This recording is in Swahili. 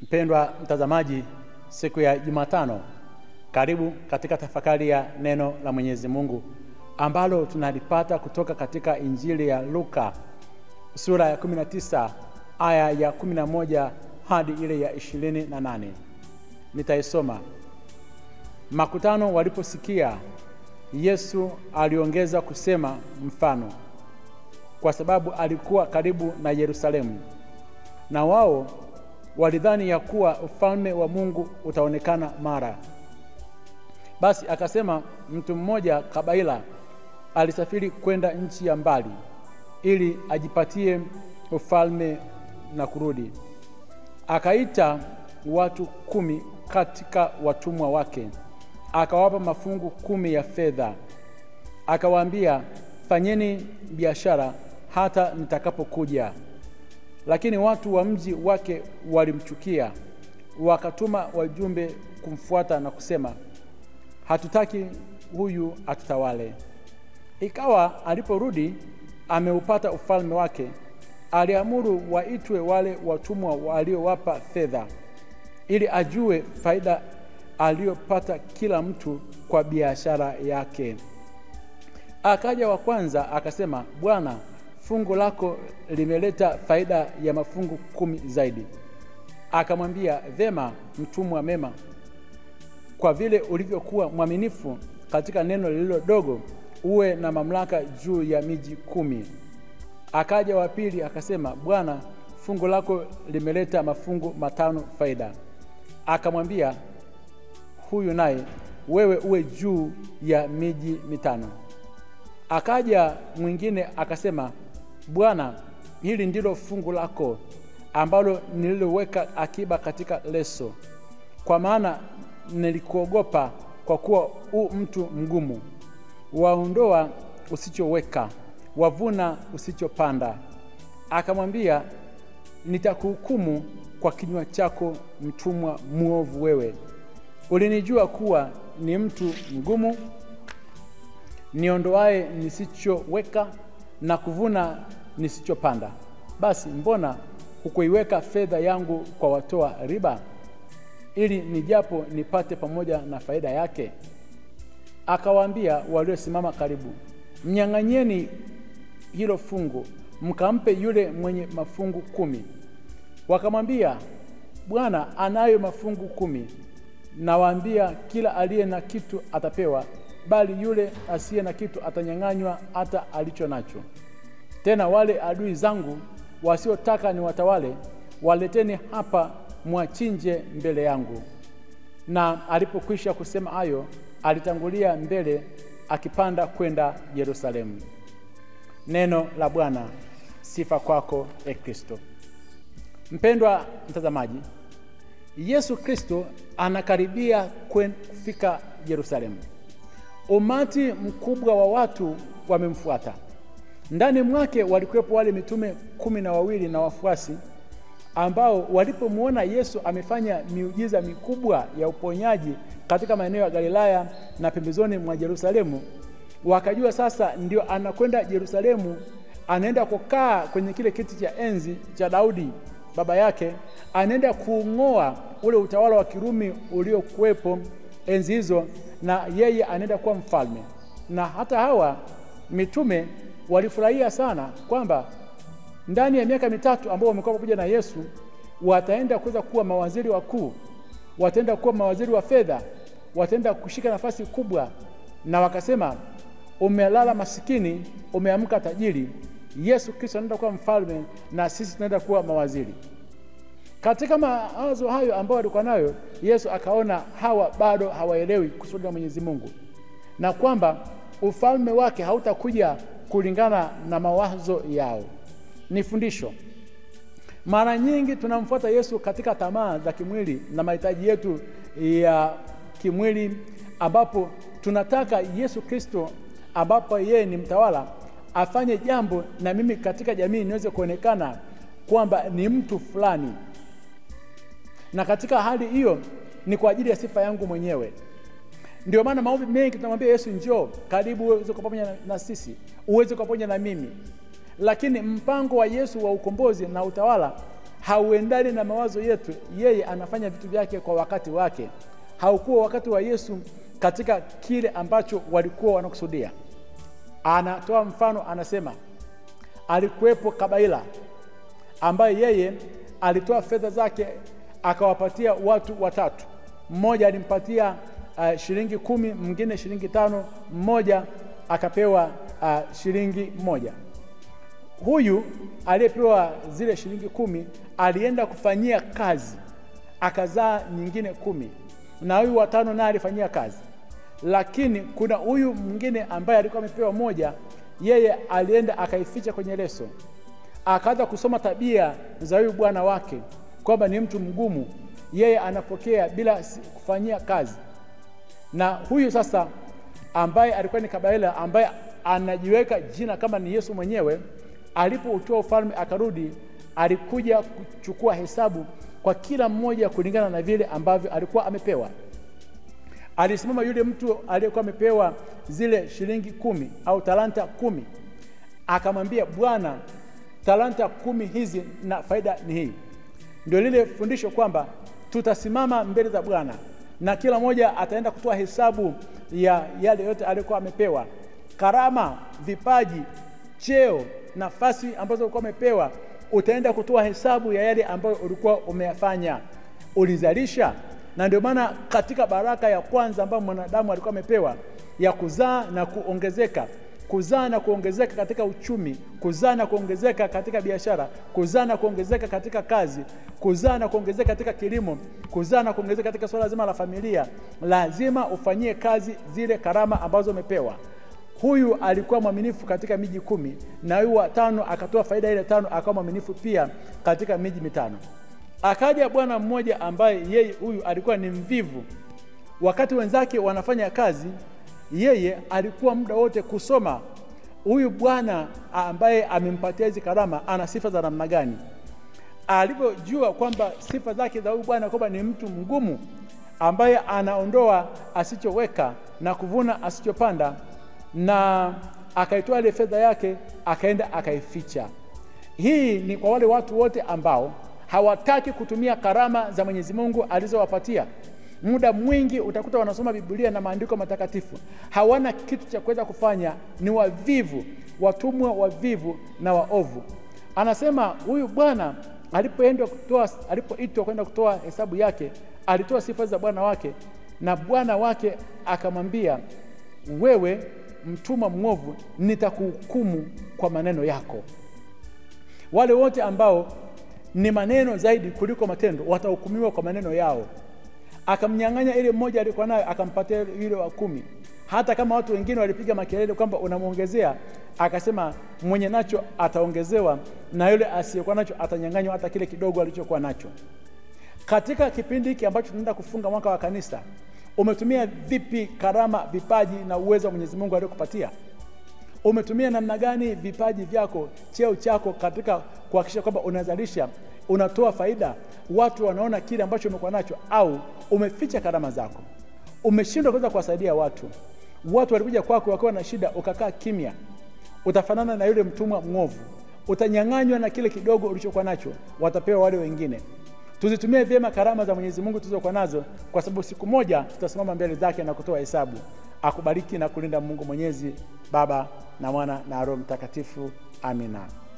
Mpendwa mtazamaji, siku ya Jumatano, karibu katika tafakari ya neno la Mwenyezi Mungu ambalo tunalipata kutoka katika Injili ya Luka sura ya 19 aya ya 11 hadi ile ya 28. Nitaisoma. Makutano waliposikia, Yesu aliongeza kusema mfano, kwa sababu alikuwa karibu na Yerusalemu, na wao walidhani ya kuwa ufalme wa Mungu utaonekana mara. Basi akasema, mtu mmoja kabaila alisafiri kwenda nchi ya mbali ili ajipatie ufalme na kurudi. Akaita watu 10 katika watumwa wake, akawapa mafungu 10 ya fedha. Akawaambia, fanyeni biashara hata nitakapokuja. Lakini watu wa mji wake walimchukia, wakatuma wajumbe kumfuata na kusema, hatutaki huyu atutawale. Ikawa aliporudi ameupata ufalme wake, aliamuru waitwe wale watumwa waliowapa fedha, ili ajue faida aliyopata kila mtu kwa biashara yake. Akaja wa kwanza akasema, Bwana, fungu lako limeleta faida ya mafungu 10 zaidi. Akamwambia, vema mtumwa mema, kwa vile ulivyokuwa mwaminifu katika neno lililo dogo, uwe na mamlaka juu ya miji 10. Akaja wa pili akasema, Bwana, fungu lako limeleta mafungu 5 faida. Akamwambia huyu naye, wewe uwe juu ya miji 5. Akaja mwingine akasema, Bwana, hili ndilo fungu lako ambalo nililoweka akiba katika leso, kwa maana nilikuogopa, kwa kuwa mtu mgumu, waondoa usichoweka, wavuna usichopanda. Akamwambia, nitakuhukumu kwa kinywa chako, mtumwa muovu wewe. Ulinijua kuwa ni mtu mgumu, niondoaye nisichoweka na kuvuna nisichopanda. Basi mbona hukuiweka fedha yangu kwa watoa riba, ili nijapo nipate pamoja na faida yake? Akawaambia waliosimama karibu, mnyang'anyeni hilo fungu, mkampe yule mwenye mafungu 10. Wakamwambia, Bwana anayo mafungu 10. Nawaambia, kila aliye na kitu atapewa, bali yule asiye na kitu atanyang'anywa hata alicho nacho. Tena wale adui zangu wasiotaka ni watawale, waleteni hapa mwachinje mbele yangu. Na alipokwisha kusema hayo, alitangulia mbele akipanda kwenda Yerusalemu. Neno la Bwana. Sifa kwako, Kristo. Mpendwa mtazamaji, Yesu Kristo anakaribia kufika Yerusalemu. Umati mkubwa wa watu wamemfuata. Ndani mwake walikuwepo wale mitume 12 na wafuasi ambao walipomuona Yesu amefanya miujiza mikubwa ya uponyaji katika maeneo ya Galilaya na pembezoni mwa Yerusalemu, wakajua sasa ndio anakwenda Yerusalemu, anaenda kukaa kwenye kile kiti cha enzi cha Daudi baba yake, anaenda kuung'oa ule utawala wa Kirumi uliokuwepo enzi hizo, na yeye anaenda kuwa mfalme. Na hata hawa mitume walifurahia sana kwamba ndani ya miaka 3 ambao wamekuwa pamoja na Yesu wataenda kuweza kuwa mawaziri wakuu, wataenda kuwa mawaziri wa fedha, wataenda kushika nafasi kubwa. Na wakasema, umelala masikini, umeamka tajiri. Yesu Kristo anaenda kuwa mfalme na sisi tunaenda kuwa mawaziri. Katika mawazo hayo ambao walikuwa nayo, Yesu akaona hawa bado hawaelewi kusudi la Mwenyezi Mungu, na kwamba ufalme wake hautakuja kulingana na mawazo yao. Ni fundisho. Mara nyingi tunamfuata Yesu katika tamaa za kimwili na mahitaji yetu ya kimwili, ambapo tunataka Yesu Kristo, ambapo yeye ni mtawala, afanye jambo na mimi katika jamii niweze kuonekana kwamba ni mtu fulani. Na katika hali hiyo ni kwa ajili ya sifa yangu mwenyewe. Ndio maana maombi mengi tunamwambia Yesu, njoo karibu uweze kuwa pamoja na sisi, uweze kuwa pamoja na mimi. Lakini mpango wa Yesu wa ukombozi na utawala hauendani na mawazo yetu. Yeye anafanya vitu vyake kwa wakati wake. Haukuwa wakati wa Yesu katika kile ambacho walikuwa wanakusudia. Anatoa mfano, anasema alikuwepo kabaila ambaye yeye alitoa fedha zake akawapatia watu watatu. Mmoja alimpatia shilingi 10, mwingine shilingi 5, mmoja akapewa shilingi 1. Huyu aliyepewa zile shilingi 10 alienda kufanyia kazi, akazaa nyingine 10, na huyu wa 5 naye alifanyia kazi. Lakini kuna huyu mwingine ambaye alikuwa amepewa 1, yeye alienda akaificha kwenye leso, akaanza kusoma tabia za huyu bwana wake kwamba ni mtu mgumu, yeye anapokea bila kufanyia kazi. Na huyu sasa ambaye alikuwa ni kabaila, ambaye anajiweka jina kama ni Yesu mwenyewe, alipoutoa ufalme akarudi, alikuja kuchukua hesabu kwa kila mmoja kulingana na vile ambavyo alikuwa amepewa. Alisimama yule mtu aliyekuwa amepewa zile shilingi 10 au talanta 10, akamwambia, Bwana, talanta 10 hizi na faida ni hii. Ndio lile fundisho kwamba tutasimama mbele za Bwana na kila mmoja ataenda kutoa hesabu ya yale yote aliyokuwa amepewa. Karama, vipaji, cheo, nafasi ambazo ulikuwa umepewa, utaenda kutoa hesabu ya yale ambayo ulikuwa umeyafanya. Ulizalisha. Na ndio maana katika baraka ya kwanza ambayo mwanadamu alikuwa amepewa ya kuzaa na kuongezeka, kuzaa na kuongezeka katika uchumi, kuzaa na kuongezeka katika biashara, kuzaa na kuongezeka katika kazi, kuzaa na kuongezeka katika kilimo, kuzaa na kuongezeka katika swala zima la familia, lazima ufanyie kazi zile karama ambazo umepewa. Huyu alikuwa mwaminifu katika miji 10, na huyu wa 5 akatoa faida ile 5, akawa mwaminifu pia katika miji 5. Akaja bwana mmoja ambaye yeye huyu alikuwa ni mvivu. Wakati wenzake wanafanya kazi, yeye alikuwa muda wote kusoma huyu bwana ambaye amempatia hizo karama ana sifa za namna gani. Alipojua kwamba sifa zake za huyu bwana kwamba ni mtu mgumu ambaye anaondoa asichoweka na kuvuna asichopanda, na akaitoa ile fedha yake akaenda akaificha. Hii ni kwa wale watu wote ambao hawataki kutumia karama za Mwenyezi Mungu alizowapatia. Muda mwingi utakuta wanasoma Biblia na maandiko matakatifu, hawana kitu cha kuweza kufanya, ni wavivu, watumwa wavivu na waovu. Anasema huyu bwana alipoitwa kwenda kutoa hesabu yake, alitoa sifa za bwana wake, na bwana wake akamwambia, wewe mtumwa mwovu, nitakuhukumu kwa maneno yako. Wale wote ambao ni maneno zaidi kuliko matendo watahukumiwa kwa maneno yao. Akamnyang'anya ile mmoja alikuwa nayo, akampatia yule wa 10. Hata kama watu wengine walipiga makelele kwamba unamuongezea, akasema mwenye nacho ataongezewa, na yule asiyekuwa nacho atanyang'anywa hata kile kidogo alichokuwa nacho. Katika kipindi hiki ambacho tunaenda kufunga mwaka wa kanisa, umetumia vipi karama, vipaji na uwezo wa Mwenyezi Mungu aliyokupatia? Umetumia namna gani vipaji vyako, cheo chako katika kuhakikisha kwamba unazalisha, unatoa faida, watu wanaona kile ambacho umekuwa nacho? Au umeficha karama zako? Umeshindwa kuweza kuwasaidia watu. Watu walikuja kwako wakiwa na shida, ukakaa kimya. Utafanana na yule mtumwa mwovu. Utanyang'anywa na kile kidogo ulichokuwa nacho, watapewa wale wengine. Tuzitumie vyema karama za Mwenyezi Mungu tulizokuwa nazo, kwa sababu siku moja tutasimama mbele zake na kutoa hesabu. Akubariki na kulinda Mungu Mwenyezi, Baba na Mwana na Roho Mtakatifu. Amina.